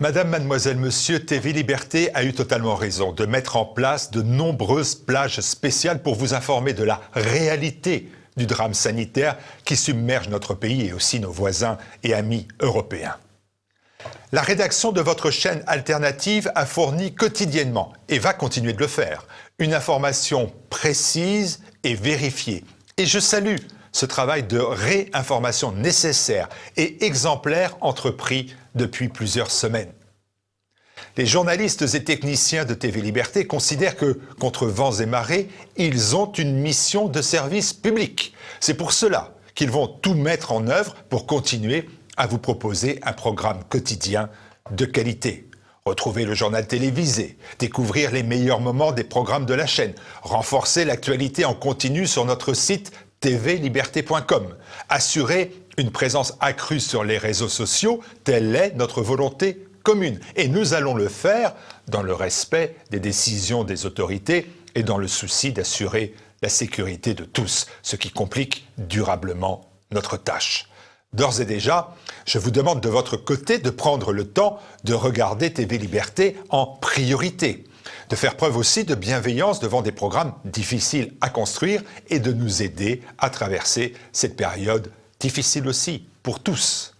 Madame, mademoiselle, monsieur, TV Liberté a eu totalement raison de mettre en place de nombreuses plages spéciales pour vous informer de la réalité du drame sanitaire qui submerge notre pays et aussi nos voisins et amis européens. La rédaction de votre chaîne alternative a fourni quotidiennement, et va continuer de le faire, une information précise et vérifiée. Et je salue ce travail de réinformation nécessaire et exemplaire entrepris depuis plusieurs semaines. Les journalistes et techniciens de TV Liberté considèrent que, contre vents et marées, ils ont une mission de service public. C'est pour cela qu'ils vont tout mettre en œuvre pour continuer à vous proposer un programme quotidien de qualité. Retrouver le journal télévisé, découvrir les meilleurs moments des programmes de la chaîne, renforcer l'actualité en continu sur notre site tvliberté.com, assurer une présence accrue sur les réseaux sociaux, telle est notre volonté commune. Et nous allons le faire dans le respect des décisions des autorités et dans le souci d'assurer la sécurité de tous, ce qui complique durablement notre tâche. D'ores et déjà, je vous demande de votre côté de prendre le temps de regarder TV Liberté en priorité, de faire preuve aussi de bienveillance devant des programmes difficiles à construire et de nous aider à traverser cette période difficile aussi pour tous.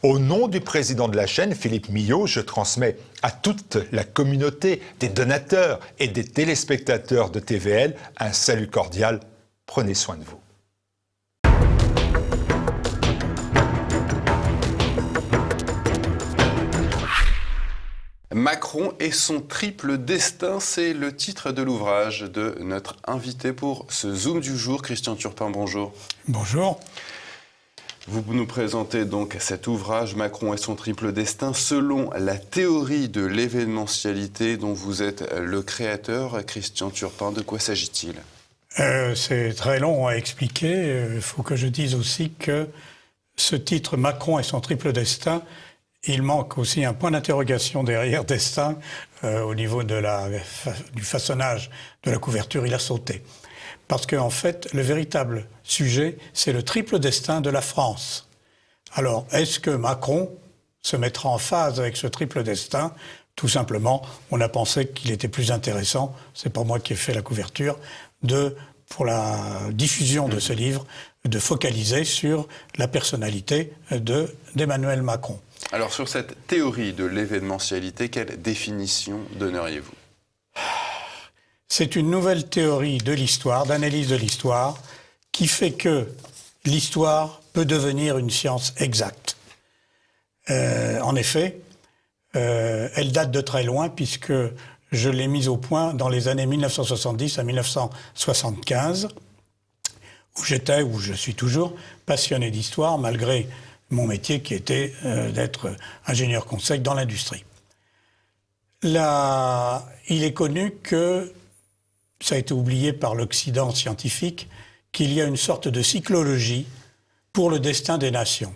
Au nom du président de la chaîne, Philippe Millot, je transmets à toute la communauté des donateurs et des téléspectateurs de TVL un salut cordial. Prenez soin de vous. Macron et son triple destin, c'est le titre de l'ouvrage de notre invité pour ce Zoom du jour. Christian Turpin, bonjour. Bonjour. Vous nous présentez donc cet ouvrage, Macron et son triple destin, selon la théorie de l'événementialité dont vous êtes le créateur. Christian Turpin, de quoi s'agit-il ? C'est très long à expliquer. Il faut que je dise aussi que ce titre, Macron et son triple destin, il manque aussi un point d'interrogation derrière destin au niveau du façonnage de la couverture, il a sauté. Parce qu'en fait, le véritable sujet, c'est le triple destin de la France. Alors, est-ce que Macron se mettra en phase avec ce triple destin ? Tout simplement, on a pensé qu'il était plus intéressant, c'est pas moi qui ai fait la couverture, pour la diffusion de ce livre, de focaliser sur la personnalité d'Emmanuel Macron. Alors, sur cette théorie de l'événementialité, quelle définition donneriez-vous ? C'est une nouvelle théorie de l'histoire, d'analyse de l'histoire, qui fait que l'histoire peut devenir une science exacte. En effet, elle date de très loin, puisque je l'ai mise au point dans les années 1970 à 1975, où je suis toujours passionné d'histoire, malgré mon métier qui était d'être ingénieur conseil dans l'industrie. Là, il est connu que, ça a été oublié par l'Occident scientifique, qu'il y a une sorte de cyclologie pour le destin des nations.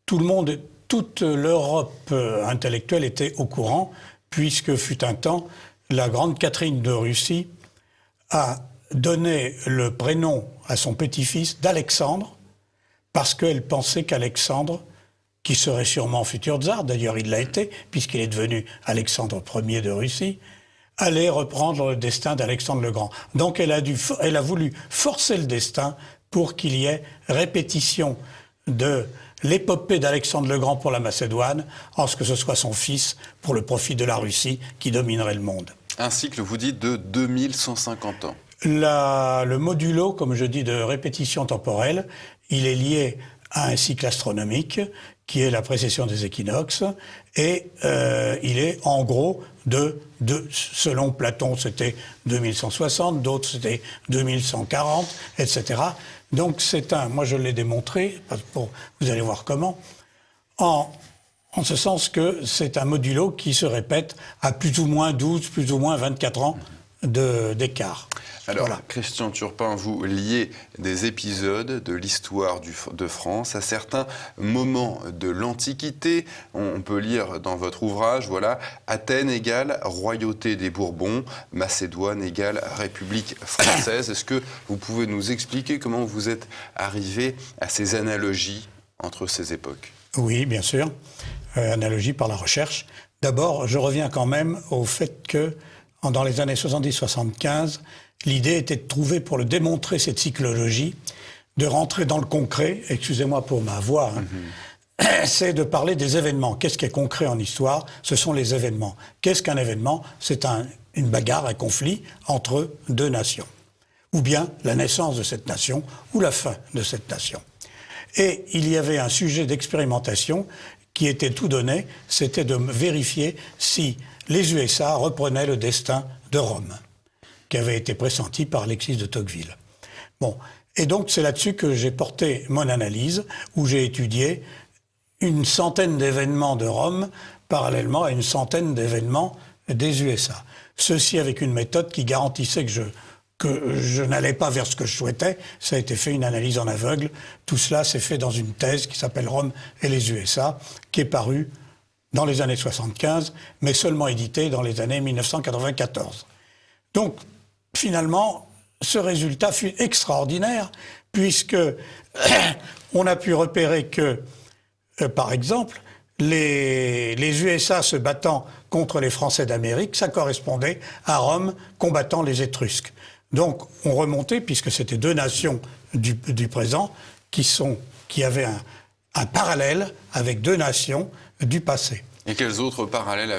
Toute l'Europe intellectuelle était au courant, puisque fut un temps, la grande Catherine de Russie a donné le prénom à son petit-fils d'Alexandre, parce qu'elle pensait qu'Alexandre, qui serait sûrement futur tsar, d'ailleurs il l'a été, puisqu'il est devenu Alexandre Ier de Russie, allait reprendre le destin d'Alexandre le Grand. Donc elle a voulu forcer le destin pour qu'il y ait répétition de l'épopée d'Alexandre le Grand pour la Macédoine, en ce que ce soit son fils pour le profit de la Russie qui dominerait le monde. Un cycle, vous dites, de 2150 ans. Le modulo, comme je dis, de répétition temporelle, il est lié à un cycle astronomique qui est la précession des équinoxes et il est en gros selon Platon c'était 2160, d'autres c'était 2140, etc. Donc moi je l'ai démontré, vous allez voir comment, en ce sens que c'est un modulo qui se répète à plus ou moins 12, plus ou moins 24 ans d'écart. Alors, voilà. Christian Turpin, vous liez des épisodes de l'histoire de France à certains moments de l'Antiquité. On peut lire dans votre ouvrage, voilà, Athènes égale royauté des Bourbons, Macédoine égale République française. Est-ce que vous pouvez nous expliquer comment vous êtes arrivé à ces analogies entre ces époques ? Oui, bien sûr. analogie par la recherche. D'abord, je reviens quand même au fait que, dans les années 70-75, l'idée était de trouver, pour le démontrer, cette cyclologie, de rentrer dans le concret, excusez-moi pour ma voix, c'est de parler des événements. Qu'est-ce qui est concret en histoire? Ce sont les événements. Qu'est-ce qu'un événement? C'est une bagarre, un conflit entre deux nations. Ou bien la naissance de cette nation, ou la fin de cette nation. Et il y avait un sujet d'expérimentation qui était tout donné, c'était de vérifier si les USA reprenaient le destin de Rome, qui avait été pressenti par Alexis de Tocqueville. Bon, et donc c'est là-dessus que j'ai porté mon analyse, où j'ai étudié une centaine d'événements de Rome, parallèlement à une centaine d'événements des USA. Ceci avec une méthode qui garantissait que je n'allais pas vers ce que je souhaitais. Ça a été fait une analyse en aveugle. Tout cela s'est fait dans une thèse qui s'appelle Rome et les USA, qui est parue dans les années 75, mais seulement éditée dans les années 1994. Donc, finalement, ce résultat fut extraordinaire, puisque on a pu repérer que, par exemple, les USA se battant contre les Français d'Amérique, ça correspondait à Rome combattant les Étrusques. Donc, on remontait, puisque c'était deux nations du présent qui avaient un parallèle avec deux nations du passé. Et quels autres parallèles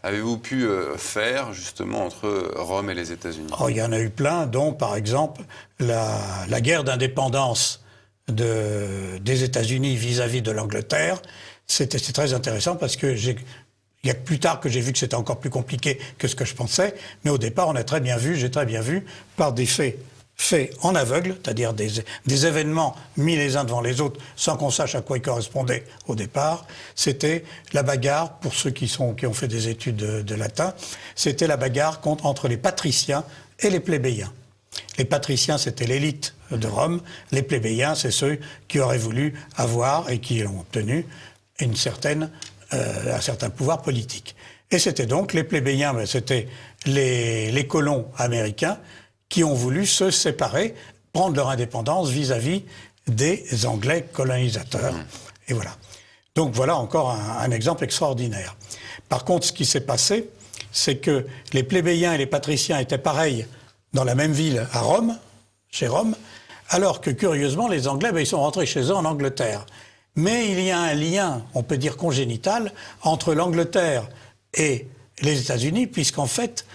avez-vous pu faire, justement, entre Rome et les États-Unis? Il y en a eu plein, dont, par exemple, la guerre d'indépendance des États-Unis vis-à-vis de l'Angleterre. C'est très intéressant parce que il y a que plus tard que j'ai vu que c'était encore plus compliqué que ce que je pensais, mais au départ, j'ai très bien vu, par des faits en aveugle, c'est-à-dire des événements mis les uns devant les autres sans qu'on sache à quoi ils correspondaient au départ. C'était la bagarre, pour ceux qui ont fait des études de latin, c'était la bagarre entre les patriciens et les plébéiens. Les patriciens, c'était l'élite de Rome, les plébéiens, c'est ceux qui auraient voulu avoir et qui ont obtenu un certain pouvoir politique. Et c'était donc les plébéiens, c'était les colons américains qui ont voulu se séparer, prendre leur indépendance vis-à-vis des Anglais colonisateurs. Et voilà. Donc voilà encore un exemple extraordinaire. Par contre, ce qui s'est passé, c'est que les plébéiens et les patriciens étaient pareils dans la même ville à Rome, chez Rome, alors que curieusement, les Anglais, ils sont rentrés chez eux en Angleterre. Mais il y a un lien, on peut dire congénital, entre l'Angleterre et les États-Unis, puisqu'en fait,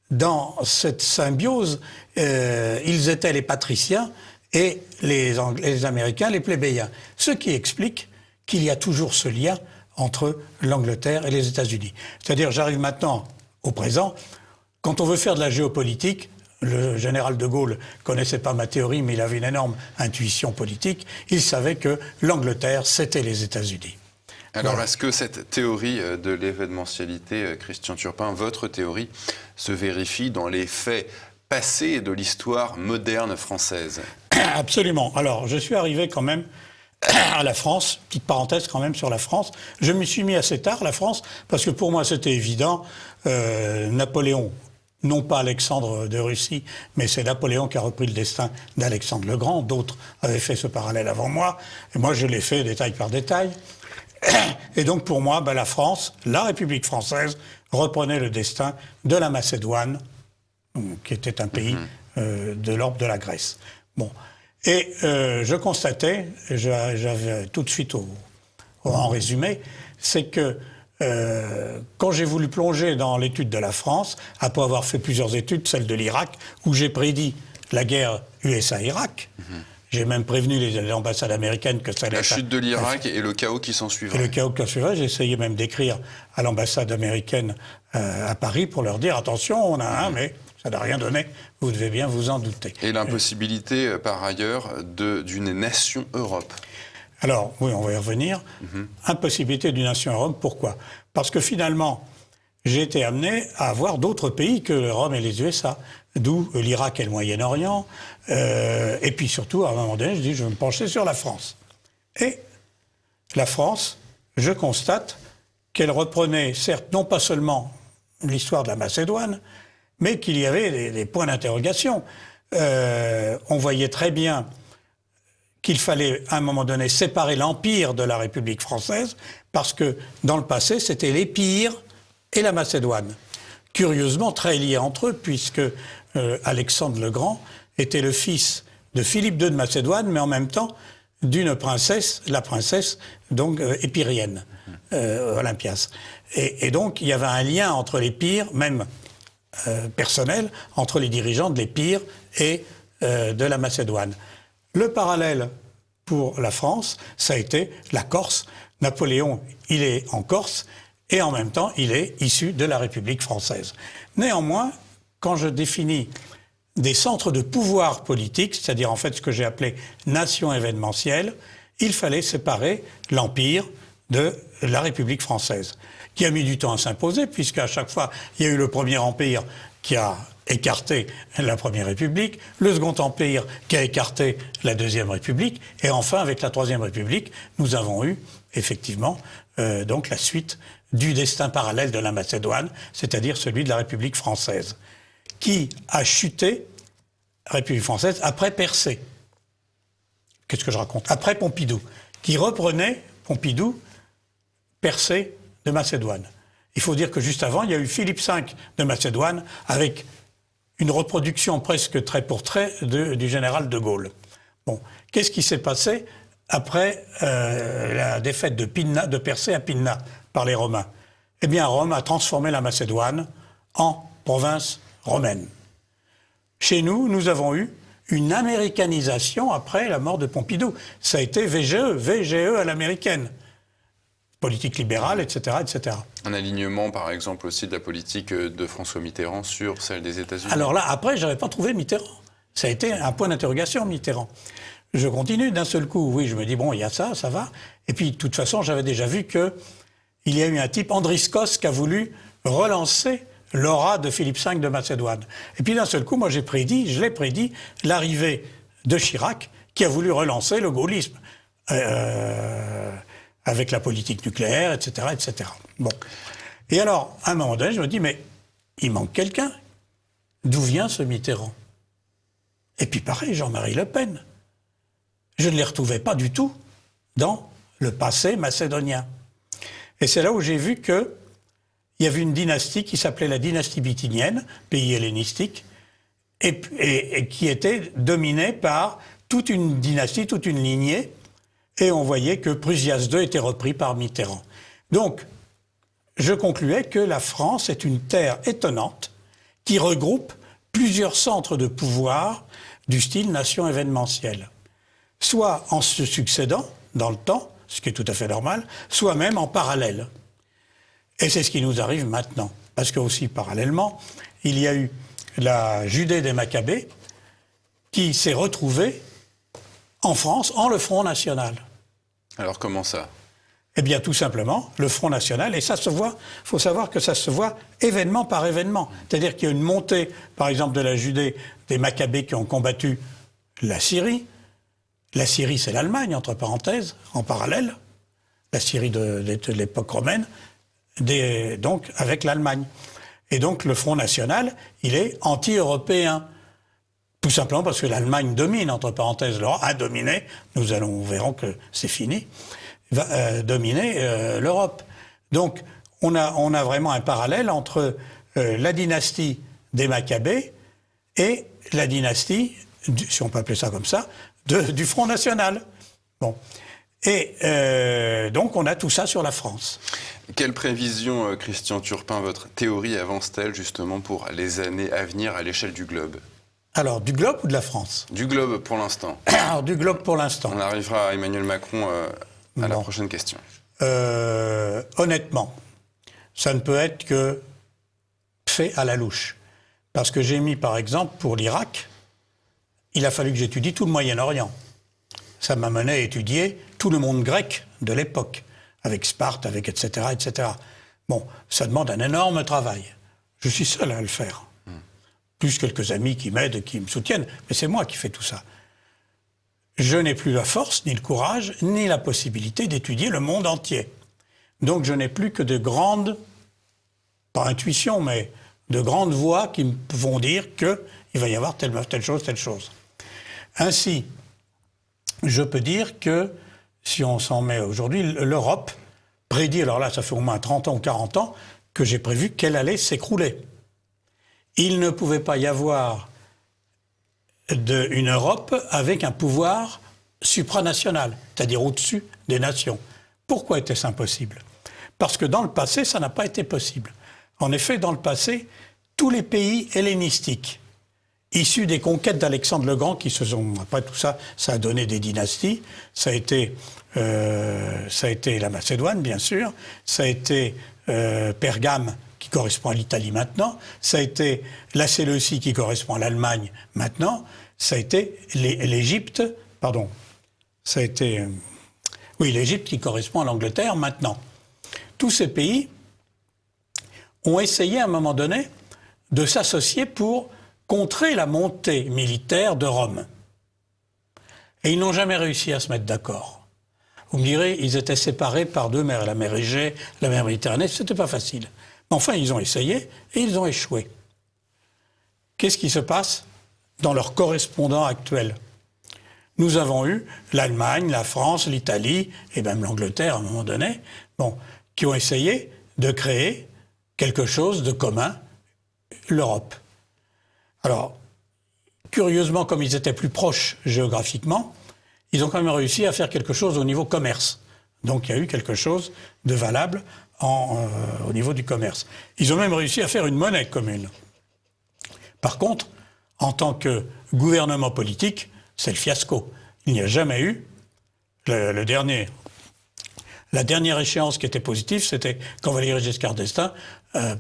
dans cette symbiose, ils étaient les patriciens et les Américains, les plébéiens. Ce qui explique qu'il y a toujours ce lien entre l'Angleterre et les États-Unis. C'est-à-dire, j'arrive maintenant au présent, quand on veut faire de la géopolitique, le général de Gaulle connaissait pas ma théorie, mais il avait une énorme intuition politique. Il savait que l'Angleterre, c'était les États-Unis. Alors, voilà. Est-ce que cette théorie de l'événementialité, Christian Turpin, votre théorie, se vérifie dans les faits passés de l'histoire moderne française? Absolument. Alors, je suis arrivé quand même à la France, petite parenthèse quand même sur la France. Je m'y suis mis assez tard, la France, parce que pour moi, c'était évident. Napoléon, non pas Alexandre de Russie, mais c'est Napoléon qui a repris le destin d'Alexandre le Grand. D'autres avaient fait ce parallèle avant moi. Et moi, je l'ai fait détail par détail. Et donc, pour moi, la France, la République française, reprenait le destin de la Macédoine, qui était un pays de l'ordre de la Grèce. Bon. Et je constatais, j'avais tout de suite en résumé, c'est que quand j'ai voulu plonger dans l'étude de la France, après avoir fait plusieurs études, celle de l'Irak, où j'ai prédit la guerre USA-Irak, j'ai même prévenu les ambassades américaines que ça allait... La chute de l'Irak et le chaos qui s'en suivra. Et le chaos qui s'en suivra, j'ai essayé même d'écrire à l'ambassade américaine à Paris pour leur dire, attention, on a un, mais ça n'a rien donné, vous devez bien vous en douter. Et l'impossibilité, par ailleurs, d'une nation Europe. Alors, oui, on va y revenir. Impossibilité d'une nation Europe, pourquoi? Parce que finalement, j'ai été amené à avoir d'autres pays que Rome et les USA, d'où l'Irak et le Moyen-Orient. Et puis surtout, à un moment donné, je dis, je vais me pencher sur la France. Et la France, je constate qu'elle reprenait, certes, non pas seulement l'histoire de la Macédoine, mais qu'il y avait des points d'interrogation. On voyait très bien qu'il fallait à un moment donné séparer l'Empire de la République française, parce que dans le passé, c'était l'Épire et la Macédoine. Curieusement, très liés entre eux, puisque Alexandre le Grand était le fils de Philippe II de Macédoine, mais en même temps d'une princesse, la princesse donc épirienne, Olympias. Et donc il y avait un lien entre l'Épire, même personnel, entre les dirigeants de l'Épire et de la Macédoine. Le parallèle pour la France, ça a été la Corse. Napoléon, il est en Corse et en même temps, il est issu de la République française. Néanmoins, quand je définis des centres de pouvoir politique, c'est-à-dire en fait ce que j'ai appelé nation événementielle, il fallait séparer l'Empire de la République française, qui a mis du temps à s'imposer, puisqu'à chaque fois, il y a eu le Premier Empire qui a écarté la Première République, le Second Empire qui a écarté la Deuxième République, et enfin, avec la Troisième République, nous avons eu effectivement donc la suite du destin parallèle de la Macédoine, c'est-à-dire celui de la République française, qui a chuté, République française, après Persée. Qu'est-ce que je raconte? Après Pompidou, qui reprenait, Pompidou, Persée de Macédoine. Il faut dire que juste avant, il y a eu Philippe V de Macédoine, avec une reproduction presque trait pour trait du général de Gaulle. Bon, qu'est-ce qui s'est passé après la défaite de Persée à Pydna par les Romains? Eh bien, Rome a transformé la Macédoine en province romaine. Chez nous, nous avons eu une américanisation après la mort de Pompidou. Ça a été VGE à l'américaine. Politique libérale, etc., etc. Un alignement, par exemple, aussi de la politique de François Mitterrand sur celle des États-Unis. Alors là, après, je n'avais pas trouvé Mitterrand. Ça a été un point d'interrogation, Mitterrand. Je continue d'un seul coup. Oui, je me dis, bon, il y a ça, ça va. Et puis, de toute façon, j'avais déjà vu qu'il y a eu un type, Andriskos, qui a voulu relancer l'aura de Philippe V de Macédoine. Et puis, d'un seul coup, moi, je l'ai prédit, l'arrivée de Chirac, qui a voulu relancer le gaullisme. Avec la politique nucléaire, etc., etc. Bon. Et alors, à un moment donné, je me dis, mais il manque quelqu'un. D'où vient ce Mitterrand? Et puis pareil, Jean-Marie Le Pen. Je ne les retrouvais pas du tout dans le passé macédonien. Et c'est là où j'ai vu qu'il y avait une dynastie qui s'appelait la dynastie bithynienne, pays hellénistique, et qui était dominée par toute une dynastie, toute une lignée. Et on voyait que Prusias II était repris par Mitterrand. Donc, je concluais que la France est une terre étonnante qui regroupe plusieurs centres de pouvoir du style nation événementielle. Soit en se succédant dans le temps, ce qui est tout à fait normal, soit même en parallèle. Et c'est ce qui nous arrive maintenant. Parce que aussi, parallèlement, il y a eu la Judée des Maccabées qui s'est retrouvée en France, en le Front National. Alors comment ça? Eh bien, tout simplement, le Front National, et ça se voit, il faut savoir que ça se voit événement par événement. C'est-à-dire qu'il y a une montée, par exemple, de la Judée des Maccabées qui ont combattu la Syrie. La Syrie, c'est l'Allemagne, entre parenthèses, en parallèle. La Syrie de l'époque romaine, donc avec l'Allemagne. Et donc, le Front National, il est anti-européen. Tout simplement parce que l'Allemagne domine, entre parenthèses, l'Europe a dominé, nous verrons que c'est fini, va dominer l'Europe. Donc, on a vraiment un parallèle entre la dynastie des Maccabées et la dynastie, si on peut appeler ça comme ça, du Front National. Bon. Et donc, on a tout ça sur la France. Quelle prévision, Christian Turpin, votre théorie avance-t-elle justement pour les années à venir à l'échelle du globe? Alors, du globe ou de la France? Du globe pour l'instant. Alors, du globe pour l'instant. On arrivera à Emmanuel Macron à la prochaine question. Honnêtement, ça ne peut être que fait à la louche. Parce que j'ai mis, par exemple, pour l'Irak, il a fallu que j'étudie tout le Moyen-Orient. Ça m'a mené à étudier tout le monde grec de l'époque, avec Sparte, avec etc., etc. Bon, ça demande un énorme travail. Je suis seul à le faire. Plus quelques amis qui m'aident, qui me soutiennent, mais c'est moi qui fais tout ça. Je n'ai plus la force, ni le courage, ni la possibilité d'étudier le monde entier. Donc je n'ai plus que de grandes, pas intuitions, mais de grandes voix qui me vont dire qu'il va y avoir telle chose, telle chose. Ainsi, je peux dire que, si on s'en met aujourd'hui, l'Europe prédit, alors là, ça fait au moins 30 ans ou 40 ans, que j'ai prévu qu'elle allait s'écrouler. Il ne pouvait pas y avoir une Europe avec un pouvoir supranational, c'est-à-dire au-dessus des nations. Pourquoi était-ce impossible? Parce que dans le passé, ça n'a pas été possible. En effet, dans le passé, tous les pays hellénistiques, issus des conquêtes d'Alexandre le Grand, qui se sont, après tout ça, ça a donné des dynasties, ça a été la Macédoine, bien sûr, ça a été Pergame, qui correspond à l'Italie maintenant, ça a été la Séleucie, qui correspond à l'Allemagne maintenant, ça a été l'Égypte, pardon, ça a été, oui, l'Égypte qui correspond à l'Angleterre maintenant. Tous ces pays ont essayé à un moment donné de s'associer pour contrer la montée militaire de Rome. Et ils n'ont jamais réussi à se mettre d'accord. Vous me direz, ils étaient séparés par deux mers, la mer Égée, la mer Méditerranée, c'était pas facile. Mais enfin, ils ont essayé et ils ont échoué. Qu'est-ce qui se passe dans leurs correspondants actuels? Nous avons eu l'Allemagne, la France, l'Italie et même l'Angleterre à un moment donné, qui ont essayé de créer quelque chose de commun, l'Europe. Alors, curieusement, comme ils étaient plus proches géographiquement, ils ont quand même réussi à faire quelque chose au niveau commerce. Donc il y a eu quelque chose de valable au niveau du commerce. Ils ont même réussi à faire une monnaie commune. Par contre, en tant que gouvernement politique, c'est le fiasco. Il n'y a jamais eu la dernière échéance qui était positive, c'était quand Valéry Giscard d'Estaing,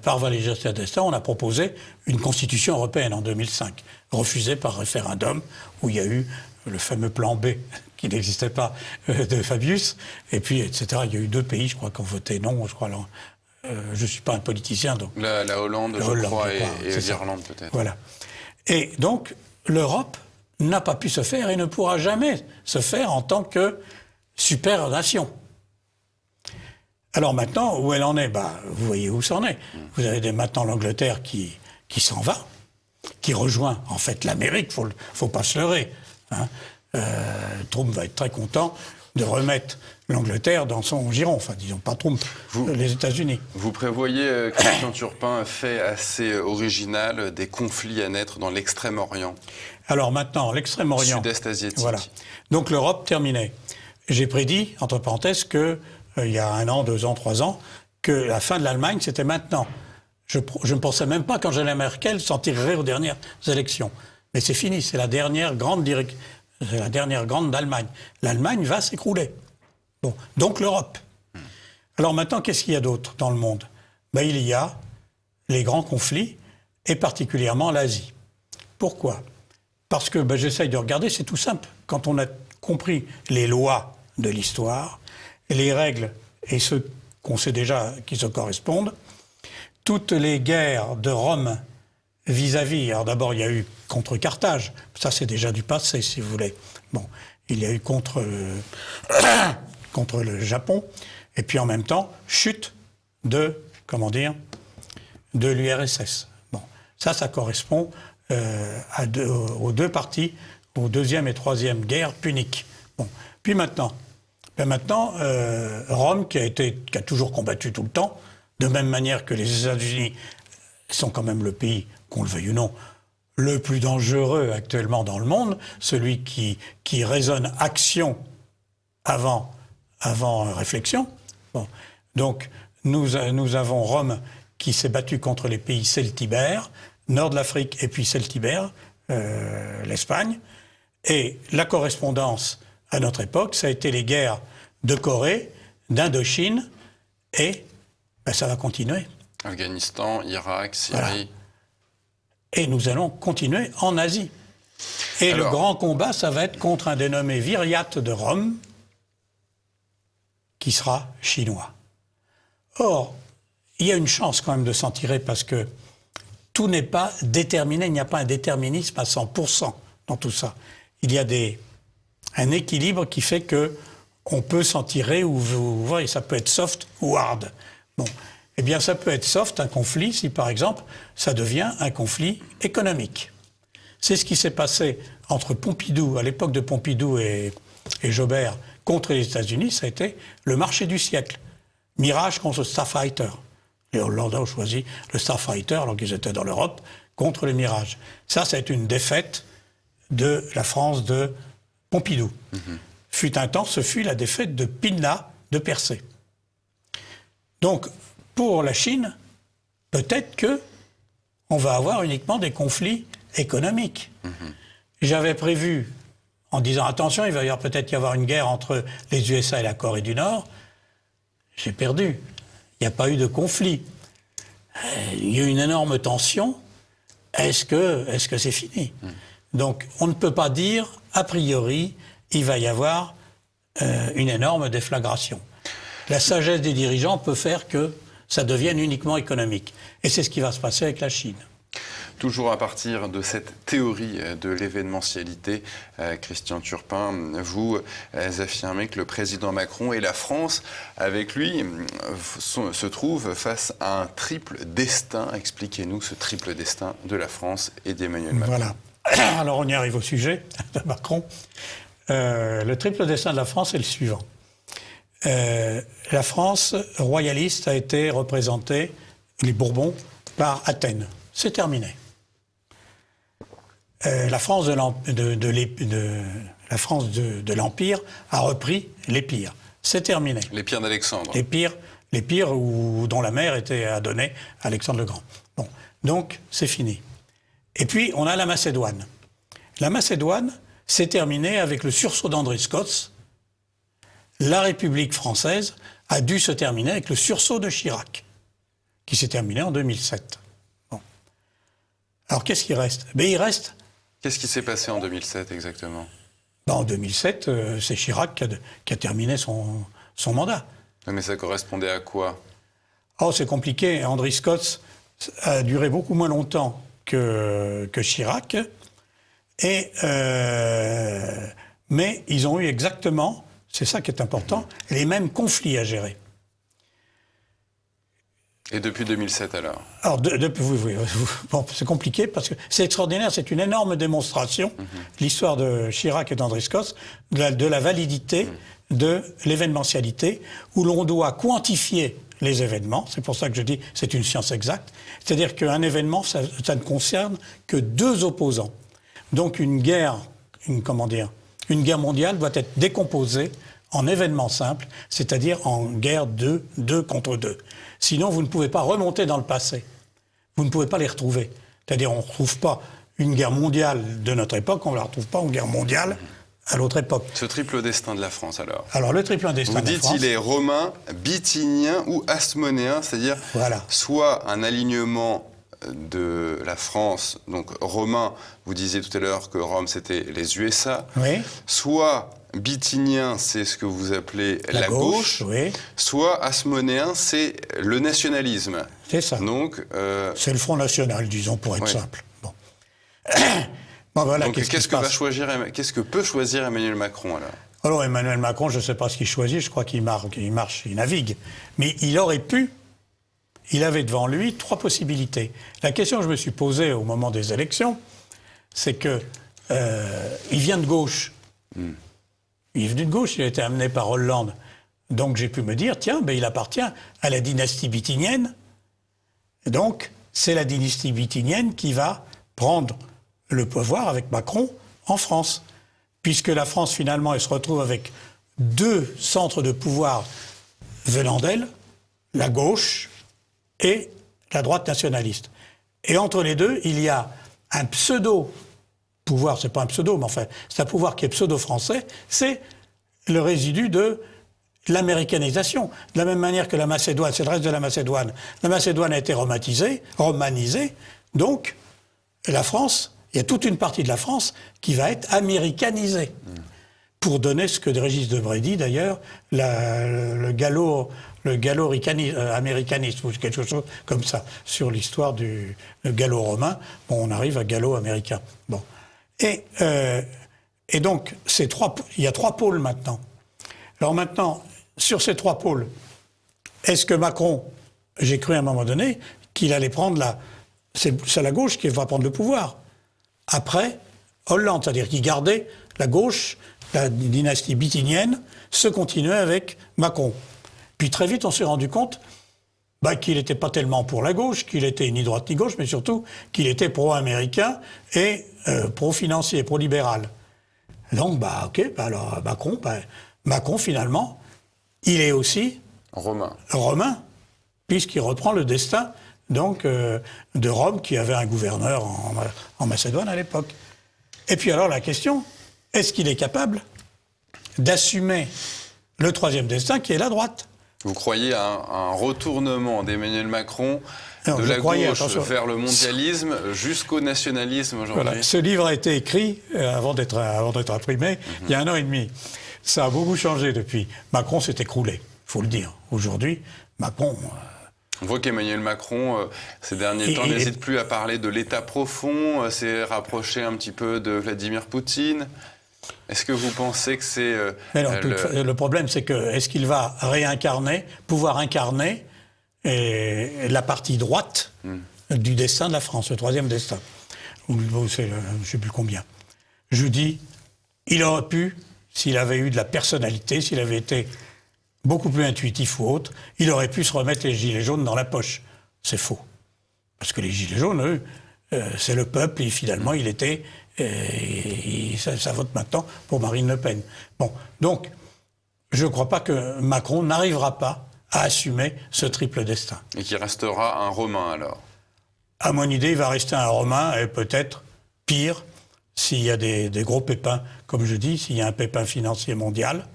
par Valéry Giscard d'Estaing, on a proposé une constitution européenne en 2005, refusée par référendum, où il y a eu le fameux plan B, qui n'existait pas, de Fabius, et puis, etc. Il y a eu 2 pays, je crois, qui ont voté non, je crois. Je ne suis pas un politicien, donc... La Hollande, je crois, et l'Irlande, peut-être. Voilà. Et donc, l'Europe n'a pas pu se faire et ne pourra jamais se faire en tant que super-nation. Alors maintenant, où elle en est? Vous voyez où c'en est. Vous avez maintenant l'Angleterre qui s'en va, qui rejoint en fait l'Amérique, faut pas se leurrer. Hein. Trump va être très content de remettre l'Angleterre dans son giron. Enfin, disons pas Trump, les États-Unis. Vous prévoyez, Christian Turpin, un fait assez original, des conflits à naître dans l'Extrême-Orient. Alors maintenant, l'Extrême-Orient... Sud-Est asiatique. Voilà. Donc l'Europe, terminée. J'ai prédit, entre parenthèses, que il y a 1 an, 2 ans, 3 ans, que la fin de l'Allemagne, c'était maintenant. Je ne pensais même pas qu'Angela Merkel s'en tirerait aux dernières élections. Mais c'est fini, c'est la dernière grande d'Allemagne. L'Allemagne va s'écrouler. Bon, donc l'Europe. Alors maintenant, qu'est-ce qu'il y a d'autre dans le monde? Il y a les grands conflits, et particulièrement l'Asie. Pourquoi? Parce que j'essaye de regarder, c'est tout simple. Quand on a compris les lois de l'histoire, les règles et ceux qu'on sait déjà qui se correspondent, toutes les guerres de Rome vis-à-vis, alors d'abord il y a eu contre Carthage, ça c'est déjà du passé si vous voulez, il y a eu contre le Japon, et puis en même temps, chute de l'URSS. Ça correspond aux 2 parties, aux 2e et 3e guerres puniques. Puis maintenant, Rome, qui a toujours combattu tout le temps, de même manière que les États-Unis sont quand même le pays, qu'on le veuille ou non, le plus dangereux actuellement dans le monde, celui qui raisonne action avant réflexion. Donc, nous avons Rome qui s'est battu contre les pays celtibères, nord de l'Afrique et puis celtibères, l'Espagne. Et la correspondance à notre époque, ça a été les guerres de Corée, d'Indochine, et ça va continuer. Afghanistan, Irak, Syrie. Voilà. Et nous allons continuer en Asie. Et le grand combat, ça va être contre un dénommé Viriate de Rome, qui sera chinois. Or, il y a une chance quand même de s'en tirer parce que tout n'est pas déterminé, il n'y a pas un déterminisme à 100% dans tout ça. Il y a un équilibre qui fait qu'on peut s'en tirer, ou vous voyez, ça peut être soft ou hard. Eh bien, ça peut être soft, un conflit, si par exemple, ça devient un conflit économique. C'est ce qui s'est passé entre Pompidou, à l'époque de Pompidou et et Jobert contre les États-Unis, ça a été le marché du siècle. Mirage contre Starfighter. Les Hollandais ont choisi le Starfighter alors qu'ils étaient dans l'Europe contre le Mirage. Ça a été une défaite de la France de Pompidou. Fut un temps, ce fut la défaite de Pinat de Persée. Donc, pour la Chine, peut-être que on va avoir uniquement des conflits économiques. J'avais prévu, en disant attention, il va peut-être y avoir une guerre entre les USA et la Corée du Nord. J'ai perdu. Il n'y a pas eu de conflit. Il y a eu une énorme tension. Est-ce que c'est fini? Donc, on ne peut pas dire, a priori, il va y avoir une énorme déflagration. La sagesse des dirigeants peut faire que ça devienne uniquement économique. Et c'est ce qui va se passer avec la Chine. Toujours à partir de cette théorie de l'événementialité, Christian Turpin, vous affirmez que le président Macron et la France, avec lui, se trouvent face à un triple destin. Expliquez-nous ce triple destin de la France et d'Emmanuel Macron. Voilà. Alors on y arrive au sujet de Macron. Le triple destin de la France est le suivant. La France royaliste a été représentée, les Bourbons, par Athènes. C'est terminé. La France de l'Empire a repris l'Épire. C'est terminé. L'Épire d'Alexandre. L'Épire dont la mère était à donner à Alexandre le Grand. Bon, donc c'est fini. Et puis on a la Macédoine. La Macédoine s'est terminée avec le sursaut d'Andriscots. La République française a dû se terminer avec le sursaut de Chirac, qui s'est terminé en 2007. Bon. Alors qu'est-ce qui reste? Il reste... Qu'est-ce qui s'est passé en 2007 exactement? En 2007, c'est Chirac qui a terminé son mandat. Mais ça correspondait à quoi? Oh, c'est compliqué. Andriscots a duré beaucoup moins longtemps que Chirac. Mais ils ont eu exactement, c'est ça qui est important, les mêmes conflits à gérer. Et depuis 2007 alors? Alors, oui. Bon, c'est compliqué parce que c'est extraordinaire, c'est une énorme démonstration, l'histoire de Chirac et d'Andriscots, de la validité de l'événementialité, où l'on doit quantifier les événements. C'est pour ça que je dis c'est une science exacte. C'est-à-dire qu'un événement, ça ne concerne que deux opposants. Donc une guerre mondiale doit être décomposée en événements simples, c'est-à-dire en guerre de 2 contre 2. Sinon, vous ne pouvez pas remonter dans le passé. Vous ne pouvez pas les retrouver. C'est-à-dire, on ne retrouve pas une guerre mondiale de notre époque, on ne la retrouve pas une guerre mondiale à l'autre époque. Ce triple destin de la France, alors? Alors, le triple destin de la France... Vous dites il est romain, bithynéen ou hasmonéen, c'est-à-dire soit un alignement de la France, donc romain, vous disiez tout à l'heure que Rome, c'était les USA, oui. Soit bithynien, c'est ce que vous appelez la gauche, oui. Soit hasmonéen, c'est le nationalisme. C'est ça. Donc, c'est le Front National, disons, pour être simple. Bon. Bon, voilà, donc qu'est-ce que peut choisir Emmanuel Macron, alors? Alors, Emmanuel Macron, je ne sais pas ce qu'il choisit, je crois qu'il marche, il navigue. Mais il aurait pu, il avait devant lui 3 possibilités. La question que je me suis posée au moment des élections, c'est que il vient de gauche. Il est venu de gauche, il a été amené par Hollande. Donc j'ai pu me dire, tiens, il appartient à la dynastie bithynienne. Et donc, c'est la dynastie bithynienne qui va prendre le pouvoir avec Macron en France. Puisque la France, finalement, elle se retrouve avec 2 centres de pouvoir venant d'elle, la gauche et la droite nationaliste. Et entre les deux, il y a un pseudo-pouvoir, c'est pas un pseudo, mais enfin, c'est un pouvoir qui est pseudo-français, c'est le résidu de l'américanisation. De la même manière que la Macédoine, c'est le reste de la Macédoine. La Macédoine a été romanisée, donc la France, il y a toute une partie de la France qui va être américanisée. Pour donner ce que Régis Debray dit d'ailleurs, le gallo-américanisme, ou quelque chose comme ça, sur l'histoire du gallo-romain. Bon, on arrive à gallo-américain. Bon. Et donc, il y a 3 pôles maintenant. Alors maintenant, sur ces 3 pôles, est-ce que Macron, j'ai cru à un moment donné, qu'il allait prendre c'est la gauche qui va prendre le pouvoir. Après Hollande, c'est-à-dire qu'il gardait la gauche la dynastie bithynienne, se continuait avec Macron. Puis très vite, on s'est rendu compte qu'il n'était pas tellement pour la gauche, qu'il était ni droite ni gauche, mais surtout qu'il était pro-américain et pro-financier, pro-libéral. Donc, alors Macron, finalement, il est aussi romain, puisqu'il reprend le destin donc, de Rome, qui avait un gouverneur en Macédoine à l'époque. Et puis alors la question, est-ce qu'il est capable d'assumer le troisième destin qui est la droite ? Vous croyez à un retournement d'Emmanuel Macron de la gauche vers le mondialisme jusqu'au nationalisme aujourd'hui? Voilà. Ce livre a été écrit avant d'être imprimé il y a 1 an et demi. Ça a beaucoup changé depuis. Macron s'est écroulé, il faut le dire. Aujourd'hui, Macron... On voit qu'Emmanuel Macron, ces derniers temps, n'hésite plus à parler de l'État profond, s'est rapproché un petit peu de Vladimir Poutine. Est-ce que vous pensez que c'est... le problème, c'est que est-ce qu'il va pouvoir incarner la partie droite du destin de la France, le troisième destin. Je ne sais plus combien. Je dis, il aurait pu, s'il avait eu de la personnalité, s'il avait été beaucoup plus intuitif ou autre, il aurait pu se remettre les gilets jaunes dans la poche. C'est faux. Parce que les gilets jaunes, eux, c'est le peuple, et finalement, ça vote maintenant pour Marine Le Pen. Bon, donc, je ne crois pas que Macron n'arrivera pas à assumer ce triple destin. Et qu'il restera un Romain, alors? À mon idée, il va rester un Romain, et peut-être pire, s'il y a des gros pépins, comme je dis, s'il y a un pépin financier mondial,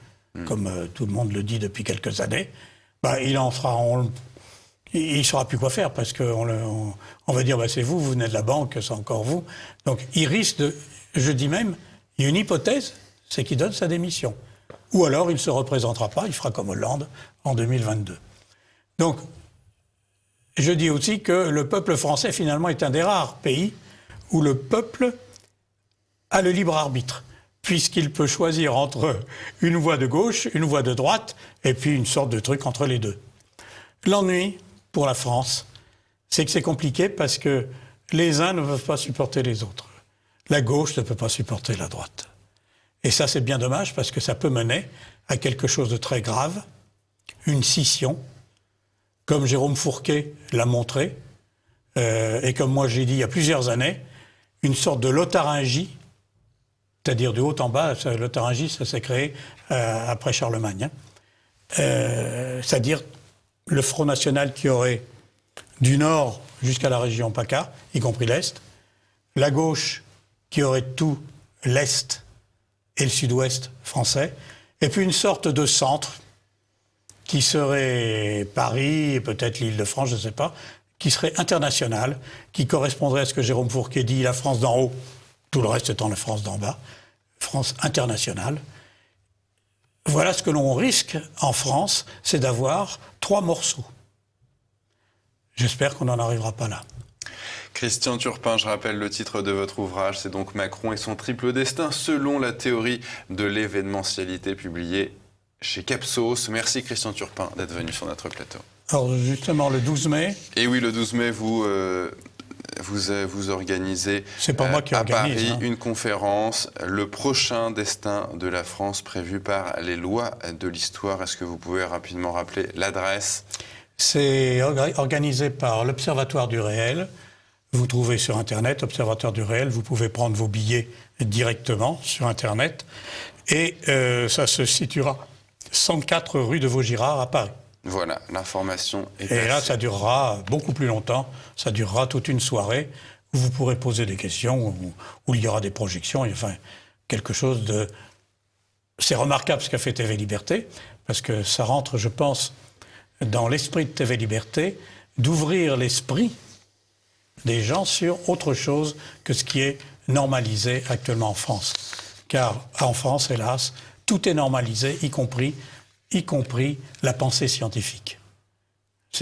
comme tout le monde le dit depuis quelques années, il ne saura plus quoi faire, parce qu'on va dire, c'est vous venez de la banque, c'est encore vous. Donc il risque je dis même, il y a une hypothèse, c'est qu'il donne sa démission. Ou alors il ne se représentera pas, il fera comme Hollande en 2022. Donc, je dis aussi que le peuple français, finalement, est un des rares pays où le peuple a le libre arbitre, puisqu'il peut choisir entre une voie de gauche, une voie de droite, et puis une sorte de truc entre les deux. L'ennui, pour la France, c'est que c'est compliqué parce que les uns ne peuvent pas supporter les autres. La gauche ne peut pas supporter la droite. Et ça, c'est bien dommage parce que ça peut mener à quelque chose de très grave, une scission, comme Jérôme Fourquet l'a montré, et comme moi j'ai dit il y a plusieurs années, une sorte de lotharingie, c'est-à-dire du haut en bas. Lotharingie, ça s'est créé après Charlemagne. C'est-à-dire le Front National qui aurait du nord jusqu'à la région PACA, y compris l'Est, la gauche qui aurait tout l'Est et le Sud-Ouest français, et puis une sorte de centre qui serait Paris et peut-être l'Île-de-France, je ne sais pas, qui serait international, qui correspondrait à ce que Jérôme Fourquet dit, la France d'en haut, tout le reste étant la France d'en bas, France internationale. Voilà ce que l'on risque en France, c'est d'avoir 3 morceaux. J'espère qu'on n'en arrivera pas là. Christian Turpin, je rappelle le titre de votre ouvrage, c'est donc Macron et son triple destin, selon la théorie de l'événementialité, publiée chez Capsos. Merci Christian Turpin d'être venu sur notre plateau. Alors justement, le 12 mai... Et oui, le 12 mai, vous organisez c'est pas moi qui à organise, Paris une conférence, le prochain destin de la France prévu par les lois de l'histoire. Est-ce que vous pouvez rapidement rappeler l'adresse? C'est organisé par l'Observatoire du réel. Vous trouvez sur Internet, Observatoire du réel, vous pouvez prendre vos billets directement sur Internet. Et ça se situera 104 rue de Vaugirard à Paris. Voilà, l'information est passée. Et là, ça durera beaucoup plus longtemps. Ça durera toute une soirée où vous pourrez poser des questions, où il y aura des projections. Enfin, quelque chose de... C'est remarquable ce qu'a fait TV Liberté, parce que ça rentre, je pense, dans l'esprit de TV Liberté, d'ouvrir l'esprit des gens sur autre chose que ce qui est normalisé actuellement en France. Car en France, hélas, tout est normalisé, y compris la pensée scientifique.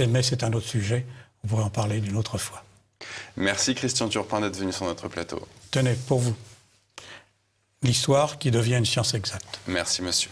Mais c'est un autre sujet, on pourrait en parler d'une autre fois. Merci Christian Turpin d'être venu sur notre plateau. Tenez, pour vous, l'histoire qui devient une science exacte. Merci monsieur.